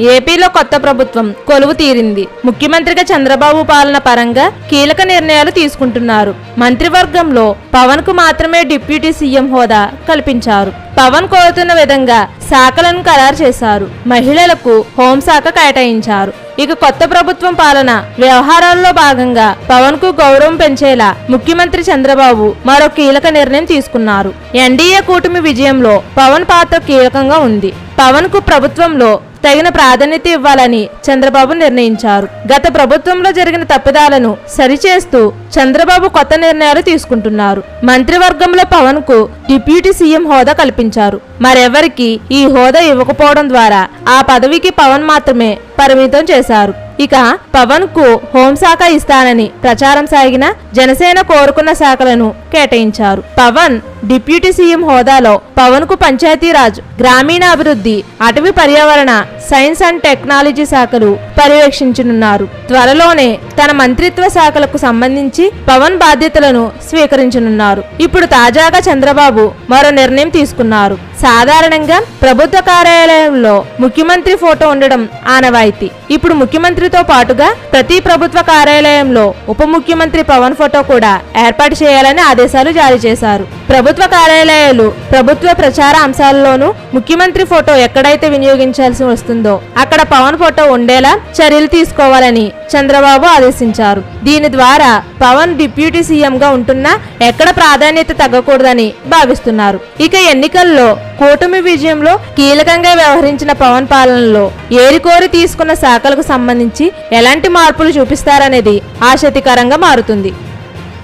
ఏపీలో కొత్త ప్రభుత్వం కొలువు తీరింది. ముఖ్యమంత్రిగా చంద్రబాబు పాలన పరంగా కీలక నిర్ణయాలు తీసుకుంటున్నారు. మంత్రివర్గంలో పవన్ కు మాత్రమే డిప్యూటీ సీఎం హోదా కల్పించారు. పవన్ కోరుతున్న విధంగా శాఖలను ఖరారు చేశారు. మహిళలకు హోంశాఖ కేటాయించారు. ఇక కొత్త ప్రభుత్వం పాలన వ్యవహారాల్లో భాగంగా పవన్ కు గౌరవం పెంచేలా ముఖ్యమంత్రి చంద్రబాబు మరో కీలక నిర్ణయం తీసుకున్నారు. ఎన్డీఏ కూటమి విజయంలో పవన్ పాత్ర కీలకంగా ఉంది. పవన్ కు ప్రభుత్వంలో తగిన ప్రాధాన్యత ఇవ్వాలని చంద్రబాబు నిర్ణయించారు. గత ప్రభుత్వంలో జరిగిన తప్పిదాలను సరిచేస్తూ చంద్రబాబు కొత్త నిర్ణయాలు తీసుకుంటున్నారు. మంత్రివర్గంలో పవన్ కు డిప్యూటీ సీఎం హోదా కల్పించారు. మరెవరికి ఈ హోదా ఇవ్వకపోవడం ద్వారా ఆ పదవికి పవన్ మాత్రమే పరిమితం చేశారు. ఇక పవన్ కు హోంశాఖ ఇస్తానని ప్రచారం సాగిన జనసేన కోరుకున్న శాఖలను కేటాయించారు. పవన్ డిప్యూటీ సీఎం హోదాలో పవన్ కు పంచాయతీరాజ్, గ్రామీణాభివృద్ధి, అటవీ పర్యావరణ, సైన్స్ అండ్ టెక్నాలజీ శాఖలు పర్యవేక్షించనున్నారు. త్వరలోనే తన మంత్రిత్వ శాఖలకు సంబంధించి పవన్ బాధ్యతలను స్వీకరించనున్నారు. ఇప్పుడు తాజాగా చంద్రబాబు మరో నిర్ణయం తీసుకున్నారు. సాధారణంగా ప్రభుత్వ కార్యాలయంలో ముఖ్యమంత్రి ఫోటో ఉండడం ఆనవాయితీ. ఇప్పుడు ముఖ్యమంత్రితో పాటుగా ప్రతి ప్రభుత్వ కార్యాలయంలో ఉప ముఖ్యమంత్రి పవన్ ఫోటో కూడా ఏర్పాటు చేయాలని ఆదేశాలు జారీ చేశారు. ప్రభుత్వ కార్యాలయాలు ప్రభుత్వ ప్రచార అంశాలలోనూ ముఖ్యమంత్రి ఫోటో ఎక్కడైతే వినియోగించాల్సి వస్తుందో అక్కడ పవన్ ఫోటో ఉండేలా చర్యలు తీసుకోవాలని చంద్రబాబు ఆదేశించారు. దీని ద్వారా పవన్ డిప్యూటీ సీఎం గా ఉంటున్నా ఎక్కడ ప్రాధాన్యత తగ్గకూడదని భావిస్తున్నారు. ఇక ఎన్నికల్లో కూటమి విజయంలో కీలకంగా వ్యవహరించిన పవన్ పాలనలో ఏరికోరి తీసుకున్న శాఖలకు సంబంధించి ఎలాంటి మార్పులు చూపిస్తారనేది ఆసక్తికరంగా మారుతుంది.